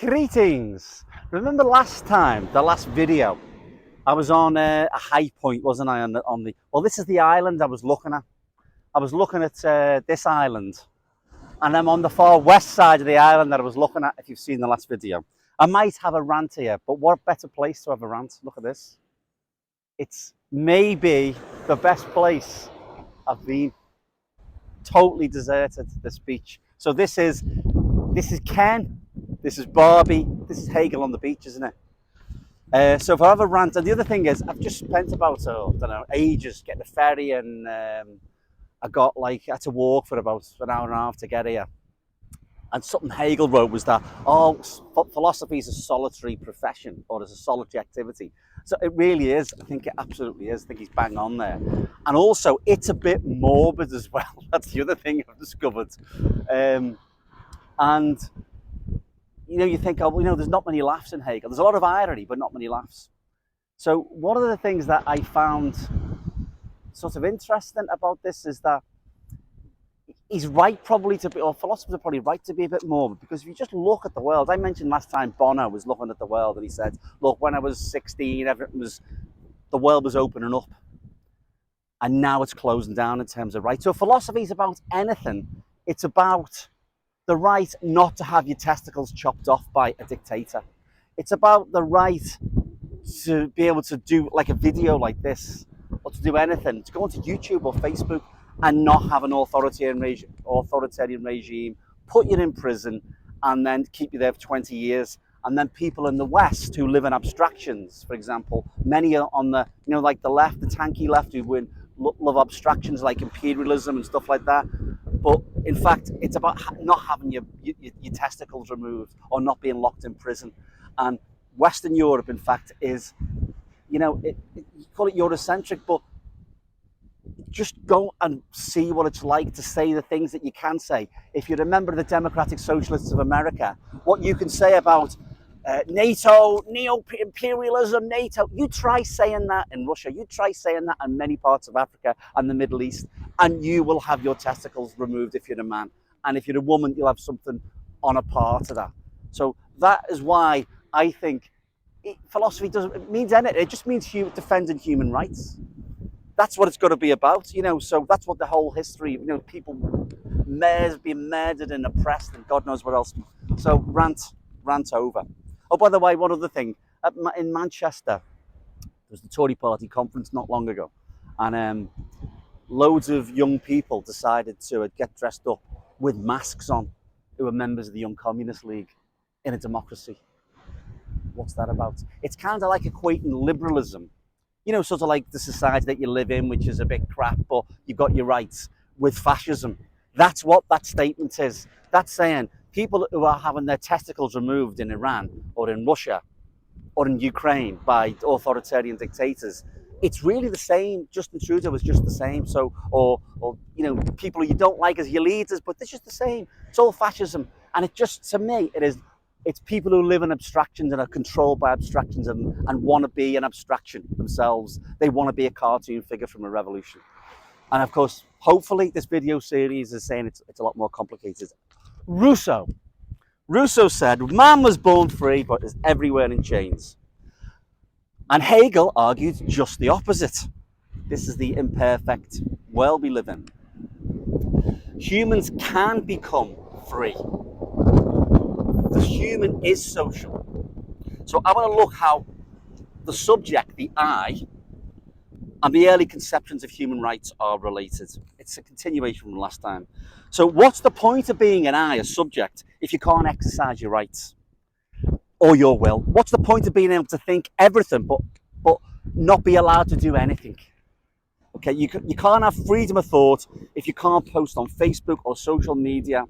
Greetings! Remember last time, the last video, I was on a high point, wasn't I? Well, this is the island I was looking at. I was looking at this island, and I'm on the far west side of the island that I was looking at, if you've seen the last video. I might have a rant here, but what better place to have a rant? Look at this. It's maybe the best place I've been. Totally deserted, this beach. So this is Ken, this is Barbie, this is Hegel on the beach, isn't it? So if I have a rant, and the other thing is, I've just spent about, I don't know, ages getting a ferry, and I had to walk for about an hour and a half to get here. And something Hegel wrote was that, philosophy is a solitary profession, or it's a solitary activity. So it really is. I think it absolutely is. I think he's bang on there. And also, it's a bit morbid as well. That's the other thing I've discovered. And, you think, there's not many laughs in Hegel. There's a lot of irony, but not many laughs. So one of the things that I found sort of interesting about this is that he's right probably to be, or philosophers are probably right to be a bit morbid, because if you just look at the world, I mentioned last time Bono was looking at the world and he said, look, when I was 16, the world was opening up, and now it's closing down in terms of rights. So philosophy is about anything. It's about the right not to have your testicles chopped off by a dictator. It's about the right to be able to do like a video like this, or to do anything, to go onto YouTube or Facebook and not have an authoritarian regime, put you in prison, and then keep you there for 20 years. And then people in the West who live in abstractions, for example, many are on the, like the left, the tanky left, who love abstractions like imperialism and stuff like that. But in fact, it's about not having your testicles removed, or not being locked in prison. And Western Europe, in fact, is, you call it Eurocentric, but just go and see what it's like to say the things that you can say. If you remember the Democratic Socialists of America, what you can say about NATO, neo-imperialism, NATO, you try saying that in Russia, you try saying that in many parts of Africa and the Middle East, and you will have your testicles removed if you're a man. And if you're a woman, you'll have something on a part of that. So that is why I think philosophy doesn't mean anything. It just means defending human rights. That's what it's got to be about, so that's what the whole history, people being murdered and oppressed and God knows what else. So rant over. Oh, by the way, one other thing. In Manchester, there was the Tory party conference not long ago, and loads of young people decided to get dressed up with masks on, who were members of the Young Communist League in a democracy. What's that about? It's kind of like equating liberalism, sort of like the society that you live in, which is a bit crap, but you've got your rights, with fascism. That's what that statement is. That's saying people who are having their testicles removed in Iran or in Russia or in Ukraine by authoritarian dictators, it's really the same. Justin Trudeau is just the same. So, or people you don't like as your leaders, but they're just the same. It's all fascism. And it just, to me, it's people who live in abstractions and are controlled by abstractions and want to be an abstraction themselves. They want to be a cartoon figure from a revolution. And of course, hopefully this video series is saying it's a lot more complicated. Rousseau said, man was born free, but is everywhere in chains. And Hegel argued just the opposite. This is the imperfect world we live in. Humans can become free. The human is social. So I want to look how the subject, the I, and the early conceptions of human rights are related. It's a continuation from last time. So what's the point of being an I, a subject, if you can't exercise your rights or your will? What's the point of being able to think everything but not be allowed to do anything? Okay, you can't have freedom of thought if you can't post on Facebook, or social media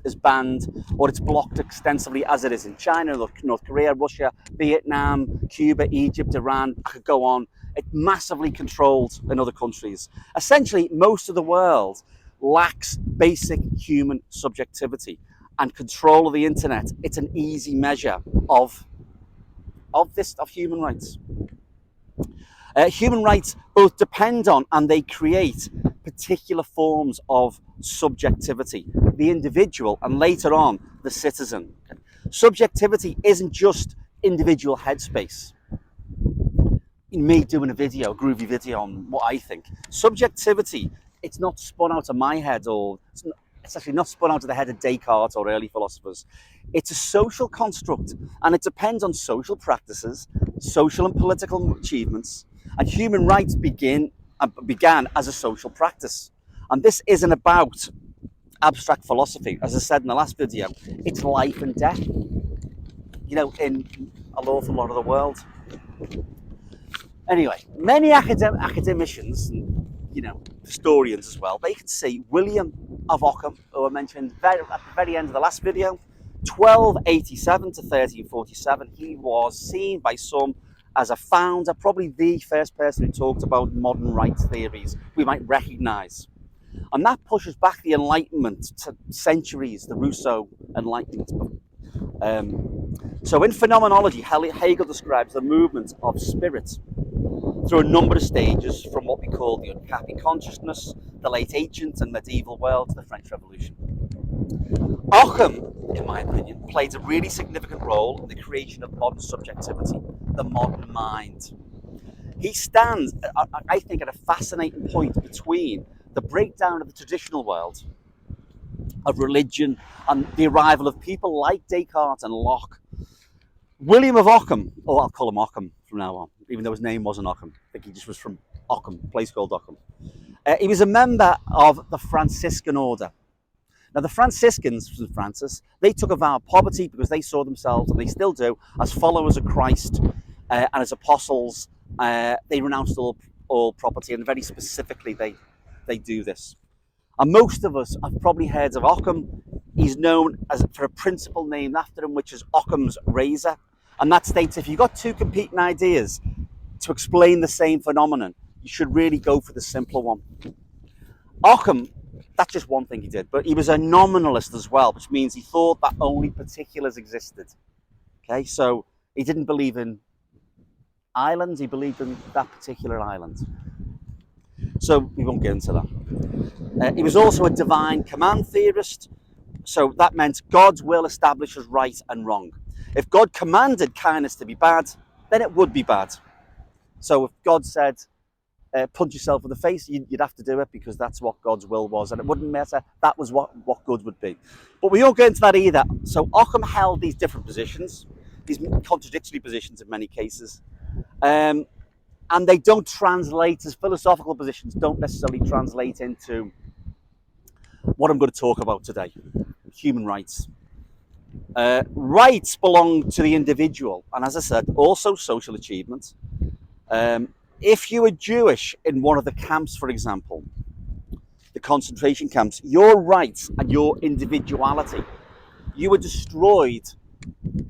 is banned, or it's blocked extensively, as it is in China, North Korea, Russia, Vietnam, Cuba, Egypt, Iran. I could go on. It's massively controlled in other countries. Essentially, most of the world lacks basic human subjectivity and control of the internet. It's an easy measure of human rights. Human rights both depend on and they create particular forms of subjectivity, the individual and later on the citizen. Subjectivity isn't just individual headspace. Me doing a groovy video on what I think. Subjectivity, it's not spun out of my head, or it's actually not spun out of the head of Descartes or early philosophers. It's a social construct, and it depends on social practices, social and political achievements, and human rights began as a social practice. And this isn't about abstract philosophy. As I said in the last video, it's life and death, in an awful lot of the world. Anyway, many academicians, and, historians as well, they can see William of Ockham, who I mentioned at the very end of the last video, 1287 to 1347, he was seen by some as a founder, probably the first person who talked about modern rights theories we might recognise. And that pushes back the Enlightenment to centuries, the Rousseau Enlightenment. So in phenomenology, Hegel describes the movement of spirit through a number of stages, from what we call the unhappy consciousness, the late ancient and medieval world, to the French Revolution. Ockham, in my opinion, played a really significant role in the creation of modern subjectivity, the modern mind. He stands, I think, at a fascinating point between the breakdown of the traditional world of religion and the arrival of people like Descartes and Locke. William of Ockham, or I'll call him Ockham from now on, even though his name wasn't Ockham. I think he just was from Ockham, a place called Ockham. He was a member of the Franciscan order. Now, the Franciscans from Francis, they took a vow of poverty because they saw themselves, and they still do, as followers of Christ and as apostles. They renounced all property, and very specifically, they do this. And most of us have probably heard of Ockham. He's known for a principle named after him, which is Occam's razor. And that states if you've got two competing ideas to explain the same phenomenon, you should really go for the simpler one. Ockham, that's just one thing he did, but he was a nominalist as well, which means he thought that only particulars existed. Okay, so he didn't believe in islands, he believed in that particular island. So we won't get into that. He was also a divine command theorist, so that meant God's will establishes right and wrong. If God commanded kindness to be bad, then it would be bad. So if God said, punch yourself in the face, you'd have to do it because that's what God's will was, and it wouldn't matter, that was what good would be. But we won't get into that either. So Ockham held these different positions, these contradictory positions in many cases, and they don't translate, as philosophical positions don't necessarily translate into what I'm going to talk about today, human rights. Rights belong to the individual, and as I said, also social achievement. If you were Jewish in one of the camps, for example, the concentration camps, your rights and your individuality, you were destroyed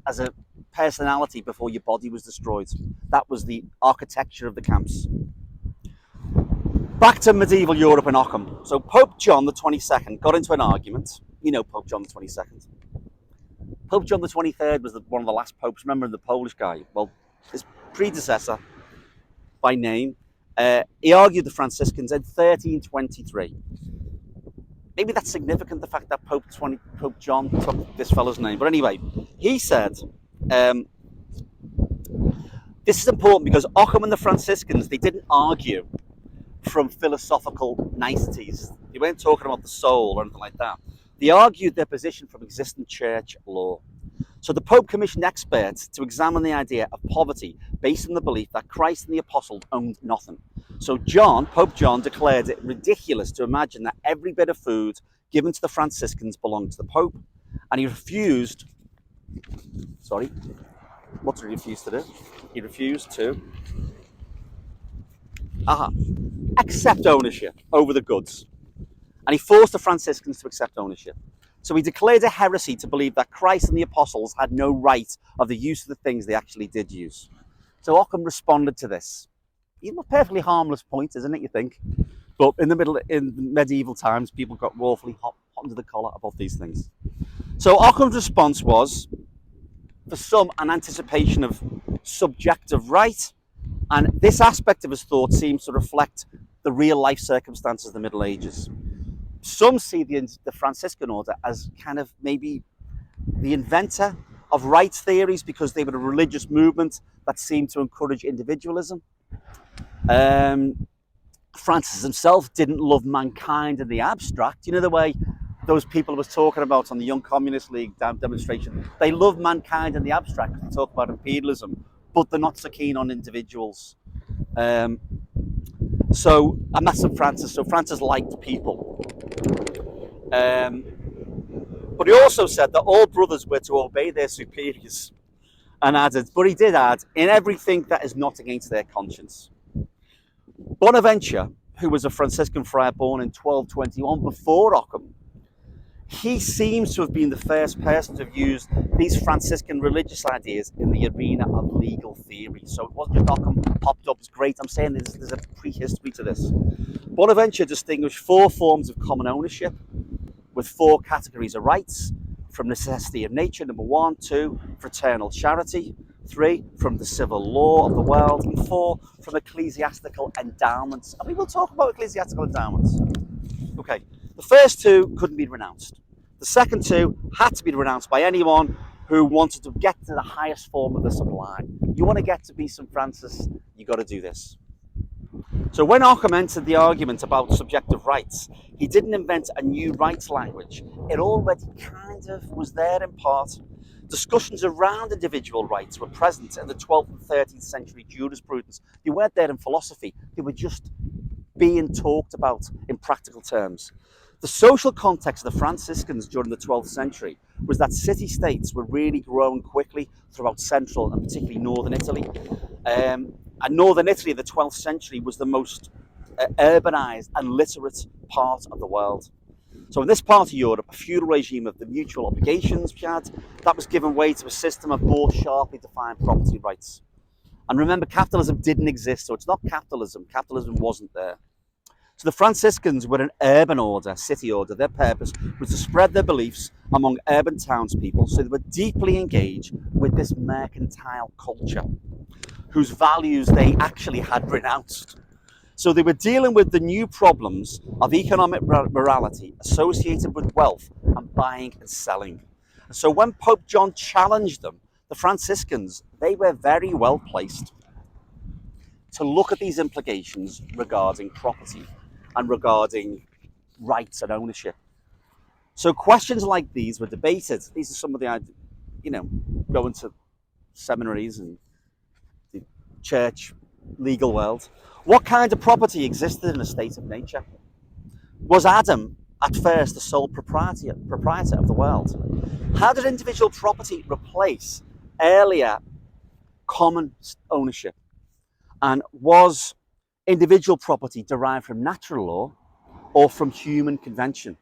as a personality before your body was destroyed. That was the architecture of the camps. Back to medieval Europe and Ockham. So Pope John the 22nd got into an argument. Pope John the 22nd. Pope John the 23rd was one of the last popes. Remember the Polish guy? Well, his predecessor by name, he argued the Franciscans in 1323. Maybe that's significant, the fact that Pope John took this fellow's name. But anyway, he said, this is important because Ockham and the Franciscans, they didn't argue from philosophical niceties. They weren't talking about the soul or anything like that. They argued their position from existing church law. So the Pope commissioned experts to examine the idea of poverty based on the belief that Christ and the apostles owned nothing. So Pope John declared it ridiculous to imagine that every bit of food given to the Franciscans belonged to the Pope. And he refused, what did he refuse to do? He refused to accept ownership over the goods. And he forced the Franciscans to accept ownership. So he declared a heresy to believe that Christ and the apostles had no right of the use of the things they actually did use. So Ockham responded to this. Even a perfectly harmless point, isn't it, you think? But in medieval times, people got awfully hot under the collar about these things. So Ockham's response was, for some, an anticipation of subjective right, and this aspect of his thought seems to reflect the real life circumstances of the Middle Ages. Some see the Franciscan order as kind of maybe the inventor of rights theories because they were a religious movement that seemed to encourage individualism. Francis himself didn't love mankind in the abstract. You know the way those people I was talking about on the Young Communist League demonstration, they love mankind in the abstract. They talk about imperialism, but they're not so keen on individuals. And that's Francis. So Francis liked people. But he also said that all brothers were to obey their superiors. And added, but he did add, in everything that is not against their conscience. Bonaventure, who was a Franciscan friar born in 1221 before Ockham, he seems to have been the first person to have used these Franciscan religious ideas in the arena of legal theory. So it wasn't just Ockham popped up as great. I'm saying there's a prehistory to this. Bonaventure distinguished 4 forms of common ownership with 4 categories of rights: from necessity of nature, number 1, 2, fraternal charity, 3, from the civil law of the world, and 4, from ecclesiastical endowments. And we will talk about ecclesiastical endowments. Okay, the first 2 couldn't be renounced. The second 2 had to be renounced by anyone who wanted to get to the highest form of the sublime. You want to get to be St. Francis, you got to do this. So when Ockham entered the argument about subjective rights, he didn't invent a new rights language. It already kind of was there in part. Discussions around individual rights were present in the 12th and 13th century jurisprudence. They weren't there in philosophy. They were just being talked about in practical terms. The social context of the Franciscans during the 12th century was that city-states were really growing quickly throughout central and particularly northern Italy. And northern Italy in the 12th century was the most urbanized and literate part of the world. So in this part of Europe, a feudal regime of the mutual obligations we had, that was given way to a system of more sharply defined property rights. And remember, capitalism didn't exist, so it's not capitalism. Capitalism wasn't there. So the Franciscans were an urban order, city order. Their purpose was to spread their beliefs among urban townspeople, so they were deeply engaged with this mercantile culture, whose values they actually had renounced. So they were dealing with the new problems of economic morality associated with wealth and buying and selling. And so when Pope John challenged them, the Franciscans, they were very well placed to look at these implications regarding property and regarding rights and ownership. So questions like these were debated. These are some of the, going to seminaries and the church legal world. What kind of property existed in a state of nature? Was Adam at first the sole proprietor of the world? How did individual property replace earlier common ownership? And was individual property derived from natural law or from human convention?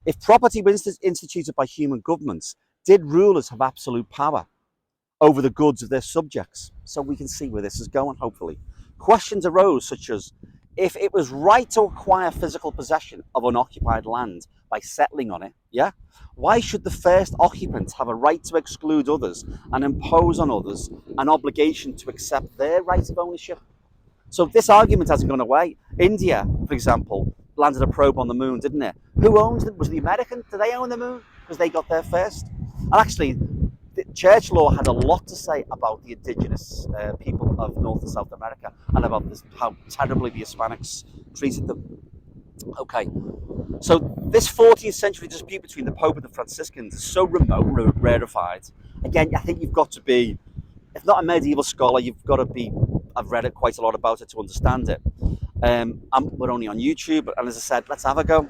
If property was instituted by human governments, did rulers have absolute power over the goods of their subjects? So we can see where this is going, hopefully. Questions arose such as, if it was right to acquire physical possession of unoccupied land by settling on it, why should the first occupant have a right to exclude others and impose on others an obligation to accept their right of ownership? So this argument hasn't gone away. India, for example, landed a probe on the moon, didn't it? Who owns it? Was it the American? Did they own the moon? Because they got there first. And actually, the church law had a lot to say about the indigenous people of North and South America and about this, how terribly the Hispanics treated them. Okay, so this 14th century dispute between the Pope and the Franciscans is so remote, rarefied. Again, I think you've got to be, if not a medieval scholar, you've got to be, I've read it quite a lot about it to understand it. We're only on YouTube, and as I said, let's have a go.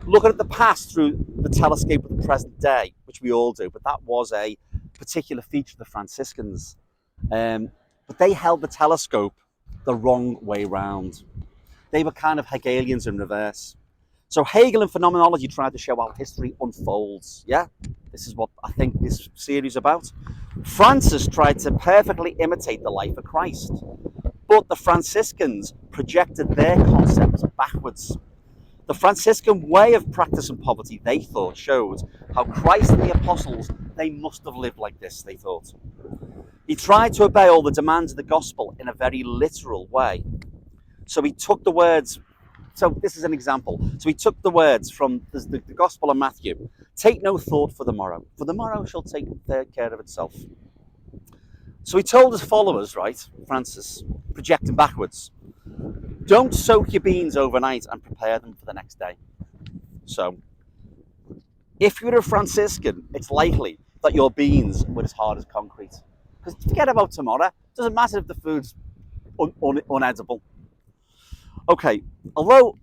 Looking at the past through the telescope of the present day, which we all do, but that was a particular feature of the Franciscans. But they held the telescope the wrong way round. They were kind of Hegelians in reverse. So Hegel in phenomenology tried to show how history unfolds. This is what I think this series is about. Francis tried to perfectly imitate the life of Christ, but the Franciscans projected their concepts backwards. The Franciscan way of practicing poverty, they thought, showed how Christ and the apostles, they must have lived like this, they thought. He tried to obey all the demands of the gospel in a very literal way. So he took the words So this is an example. So he took the words from the Gospel of Matthew. Take no thought for the morrow shall take care of itself. So he told his followers, right, Francis, projecting backwards, don't soak your beans overnight and prepare them for the next day. So if you're a Franciscan, it's likely that your beans were as hard as concrete. Because forget about tomorrow. It doesn't matter if the food's unedible. Okay, although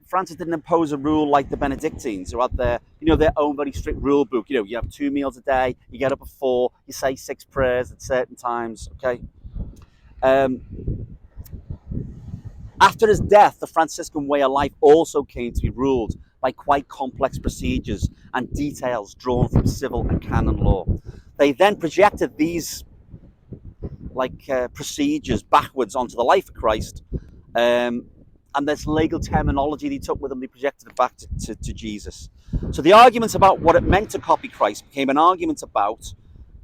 Francis didn't impose a rule like the Benedictines, who had their own very strict rule book. You have 2 meals a day, you get up at 4, you say 6 prayers at certain times. Okay. After his death, the Franciscan way of life also came to be ruled by quite complex procedures and details drawn from civil and canon law. They then projected these procedures backwards onto the life of Christ. And this legal terminology they took with them, they projected it back to Jesus. So the arguments about what it meant to copy Christ became an argument about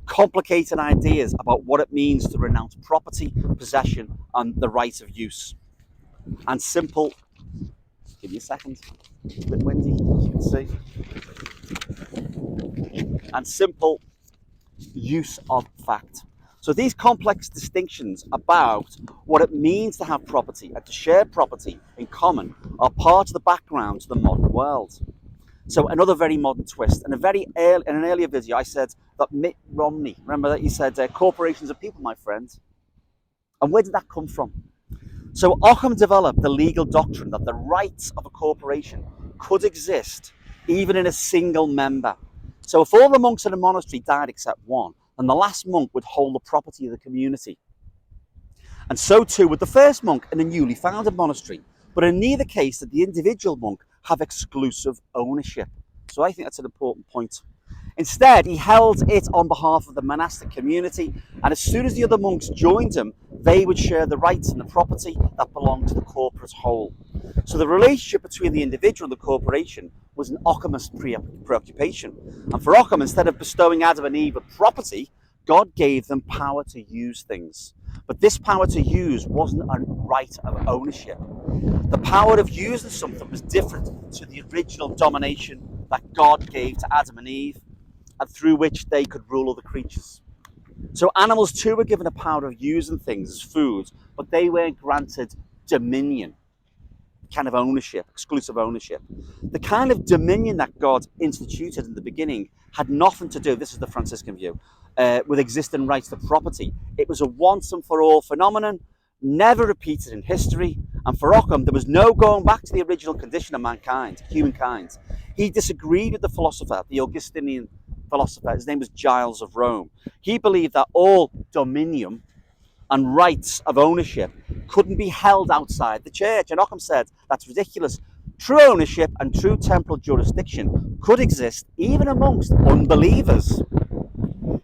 complicated ideas about what it means to renounce property, possession, and the right of use. And simple, give me a second, it's a bit windy, as you can see. And simple use of fact. So these complex distinctions about what it means to have property and to share property in common are part of the background to the modern world. So another very modern twist. In an earlier video, I said that Mitt Romney, remember that he said, corporations are people, my friend. And where did that come from? So Ockham developed the legal doctrine that the rights of a corporation could exist even in a single member. So if all the monks in a monastery died except one, and the last monk would hold the property of the community. And so too would the first monk in a newly founded monastery. But in neither case did the individual monk have exclusive ownership. So I think that's an important point. Instead, he held it on behalf of the monastic community, and as soon as the other monks joined him, they would share the rights and the property that belonged to the corporate whole. So the relationship between the individual and the corporation was an Ockhamist preoccupation. And for Ockham, instead of bestowing Adam and Eve with property, God gave them power to use things. But this power to use wasn't a right of ownership. The power of using something was different to the original domination that God gave to Adam and Eve, and through which they could rule other creatures. So animals too were given the power of using things as food, but they weren't granted dominion, kind of ownership, exclusive ownership. The kind of dominion that God instituted in the beginning had nothing to do, this is the Franciscan view, with existing rights to property. It was a once and for all phenomenon, never repeated in history, and for Ockham there was no going back to the original condition of mankind, humankind. He disagreed with the philosopher, the Augustinian philosopher, his name was Giles of Rome. He believed that all dominion and rights of ownership couldn't be held outside the church. And Ockham said, that's ridiculous. True ownership and true temporal jurisdiction could exist even amongst unbelievers.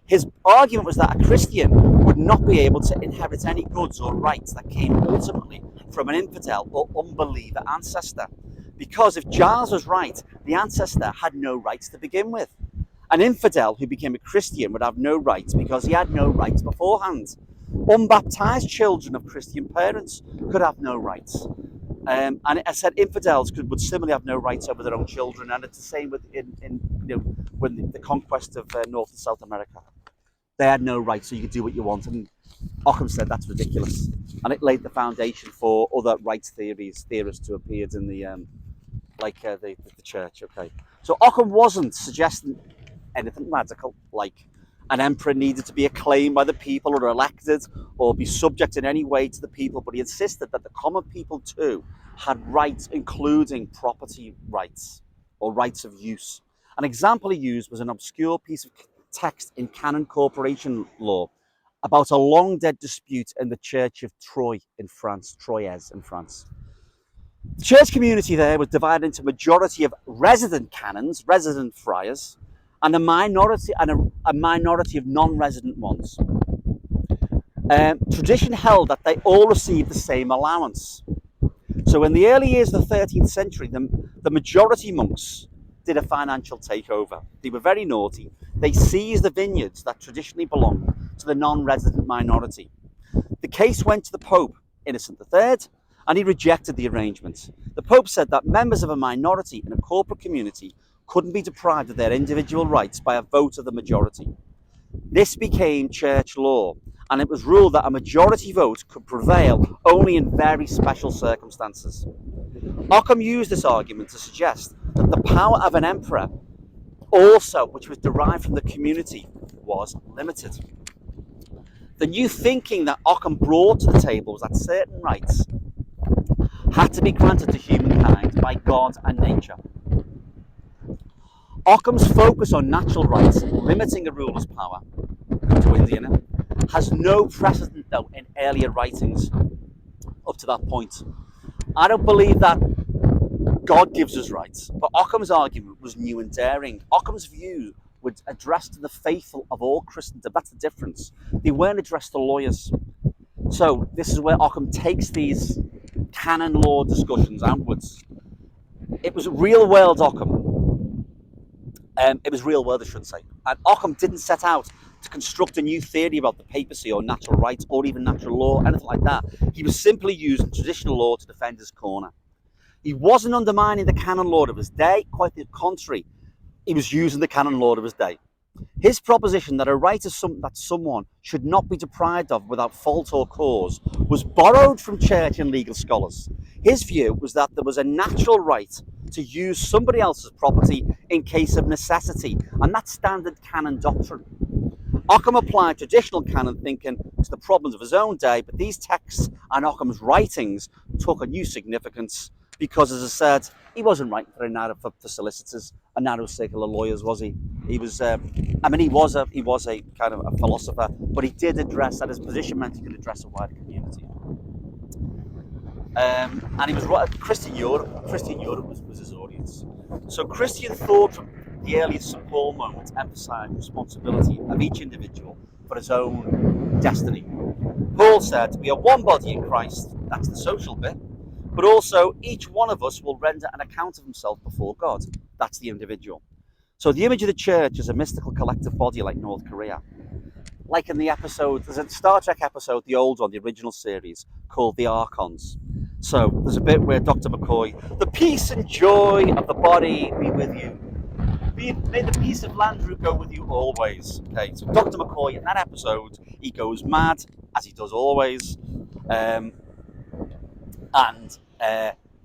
His argument was that a Christian would not be able to inherit any goods or rights that came ultimately from an infidel or unbeliever ancestor. Because if Giles was right, the ancestor had no rights to begin with. An infidel who became a Christian would have no rights because he had no rights beforehand. Unbaptized children of Christian parents could have no rights. And I said infidels would similarly have no rights over their own children, and it's the same with when the conquest of North and South America. They had no rights, so you could do what you want. And Ockham said that's ridiculous, and it laid the foundation for other rights theorists who appeared in the church. Okay, so Ockham wasn't suggesting anything radical, like an emperor needed to be acclaimed by the people or elected or be subject in any way to the people, but he insisted that the common people too had rights, including property rights or rights of use. An example he used was an obscure piece of text in canon corporation law about a long dead dispute in the church of Troyes in France. The church community there was divided into a majority of resident canons, resident friars, and a minority of non-resident ones. Tradition held that they all received the same allowance. So in the early years of the 13th century, the majority monks did a financial takeover. They were very naughty. They seized the vineyards that traditionally belonged to the non-resident minority. The case went to the Pope, Innocent III, and he rejected the arrangement. The Pope said that members of a minority in a corporate community couldn't be deprived of their individual rights by a vote of the majority. This became church law, and it was ruled that a majority vote could prevail only in very special circumstances. Ockham used this argument to suggest that the power of an emperor, also which was derived from the community, was limited. The new thinking that Ockham brought to the table was that certain rights had to be granted to humankind by God and nature. Ockham's focus on natural rights, limiting a ruler's power, to Indiana, has no precedent though in earlier writings up to that point. I don't believe that God gives us rights, but Ockham's argument was new and daring. Ockham's view was addressed to the faithful of all Christendom. That's the difference. They weren't addressed to lawyers. So this is where Ockham takes these canon law discussions outwards. It was real world Ockham. It was real world, I should say. And Ockham didn't set out to construct a new theory about the papacy or natural rights or even natural law, anything like that. He was simply using traditional law to defend his corner. He wasn't undermining the canon law of his day, quite the contrary. He was using the canon law of his day. His proposition that a right is something that someone should not be deprived of without fault or cause was borrowed from church and legal scholars. His view was that there was a natural right to use somebody else's property in case of necessity, and that's standard canon doctrine. Ockham applied traditional canon thinking to the problems of his own day, but these texts and Ockham's writings took a new significance because, as I said, he wasn't writing for for solicitors, a narrow circle of lawyers, was he? He was, he was a kind of a philosopher, but he did address that his position meant he could address a wider community. And he was right. Christian Europe was his audience. So Christian thought from the earliest St. Paul moment emphasised the responsibility of each individual for his own destiny. Paul said, we are one body in Christ, that's the social bit, but also each one of us will render an account of himself before God, that's the individual. So the image of the church is a mystical collective body like North Korea. Like in the episode, there's a Star Trek episode, the old one, the original series, called The Archons. So there's a bit where Dr. McCoy, the peace and joy of the body be with you. May the peace of Landru go with you always. Okay, so Dr. McCoy in that episode, he goes mad, as he does always. And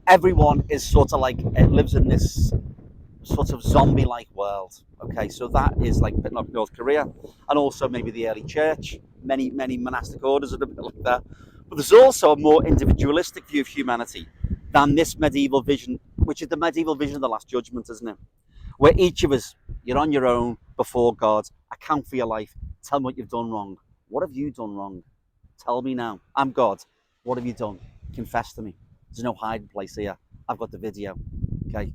everyone is sort of like, lives in this sort of zombie-like world. Okay, so that is like a bit like North Korea, and also maybe the early church. Many monastic orders are a bit like that. But there's also a more individualistic view of humanity than this medieval vision, which is the medieval vision of the Last Judgment, isn't it? Where each of us, you're on your own before God, account for your life, tell me what you've done wrong. What have you done wrong? Tell me now. I'm God. What have you done? Confess to me. There's no hiding place here. I've got the video. Okay.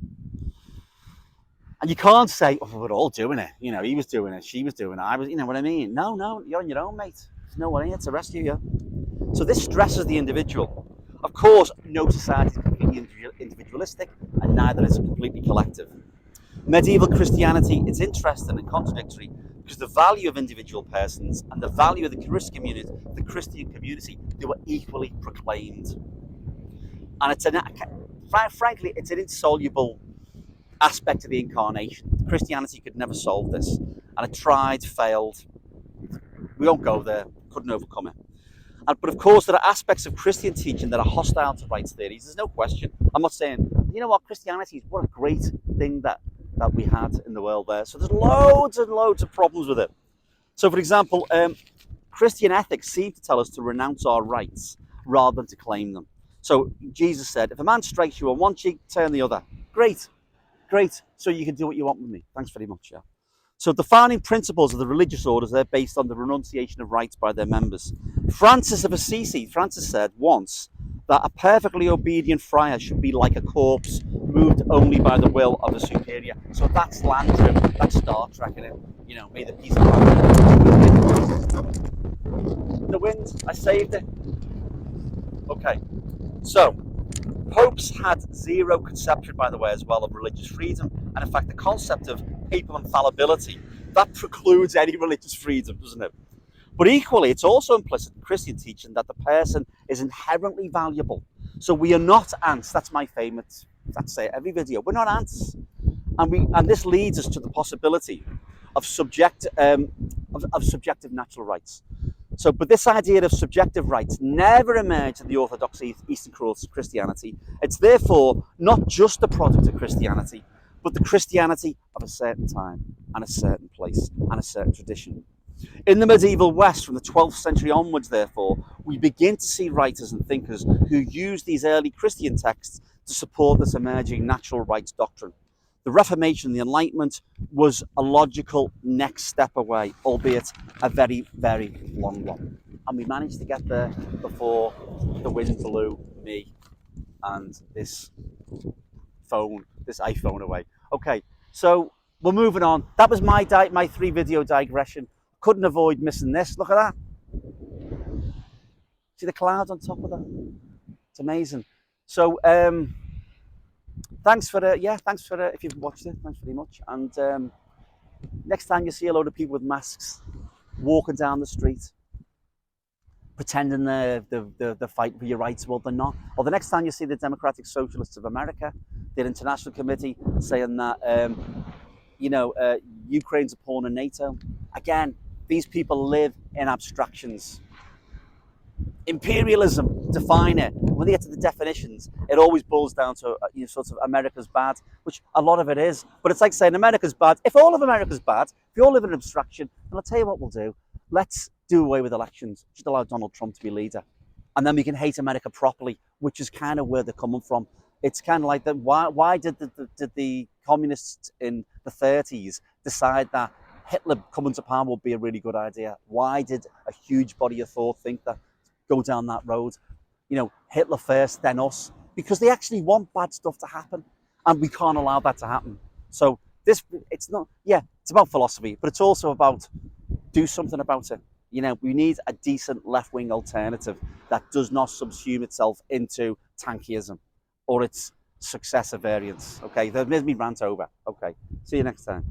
And you can't say, oh, we're all doing it. You know, he was doing it, she was doing it, I was, you know what I mean? No, you're on your own, mate. There's no one here to rescue you. So this stresses the individual. Of course, no society is completely individualistic, and neither is it completely collective. Medieval Christianity is interesting and contradictory because the value of individual persons and the value of the Christian community, they were equally proclaimed. And frankly, it's an insoluble aspect of the incarnation. Christianity could never solve this, and it tried, failed. We won't go there, couldn't overcome it. But of course, there are aspects of Christian teaching that are hostile to rights theories. There's no question. I'm not saying, you know what, Christianity is what a great thing that we had in the world there. So there's loads and loads of problems with it. So, for example, Christian ethics seem to tell us to renounce our rights rather than to claim them. So Jesus said, if a man strikes you on one cheek, turn the other. Great. So you can do what you want with me. Thanks very much, yeah. So the founding principles of the religious orders, they're based on the renunciation of rights by their members. Francis of Assisi said once that a perfectly obedient friar should be like a corpse, moved only by the will of a superior. So that's Landrum, that's Star Trek in it. You know, may the peace of the wind, I saved it. Okay, so popes had zero conception, by the way, as well, of religious freedom. And in fact, the concept of papal infallibility, that precludes any religious freedom, doesn't it? But equally, it's also implicit in Christian teaching that the person is inherently valuable. So we are not ants. That's my favourite. That's it. Every video. We're not ants, and this leads us to the possibility of subjective natural rights. So, but this idea of subjective rights never emerged in the Orthodox Eastern Christianity. It's therefore not just the product of Christianity, but the Christianity of a certain time and a certain place and a certain tradition. In the medieval West, from the 12th century onwards, therefore, we begin to see writers and thinkers who use these early Christian texts to support this emerging natural rights doctrine. The Reformation, the Enlightenment, was a logical next step away, albeit a very, very long one. And we managed to get there before the wind blew me and this iPhone away. Okay, so we're moving on. That was my 3-video digression. Couldn't avoid missing this. Look at that. See the clouds on top of that? It's amazing. So, thanks for if you've watched it. Thanks very much. And next time you see a load of people with masks walking down the street, pretending they're fighting for your rights, well, they're not. Or the next time you see the Democratic Socialists of America, their international committee, saying that Ukraine's a pawn in NATO. Again, these people live in abstractions. Imperialism, define it. When they get to the definitions, it always boils down to sort of America's bad, which a lot of it is. But it's like saying America's bad. If all of America's bad, if you all live in an abstraction, then I'll tell you what we'll do. Let's do away with elections. Just allow Donald Trump to be leader. And then we can hate America properly, which is kind of where they're coming from. It's kind of like that. Why did the communists in the 30s decide that Hitler coming to power would be a really good idea? Why did a huge body of thought think that? Go down that road, Hitler first, then us, because they actually want bad stuff to happen, and we can't allow that to happen. So it's about philosophy, but it's also about do something about it. We need a decent left-wing alternative that does not subsume itself into tankyism or its successor variants. Okay, there's me rant over. Okay, see you next time.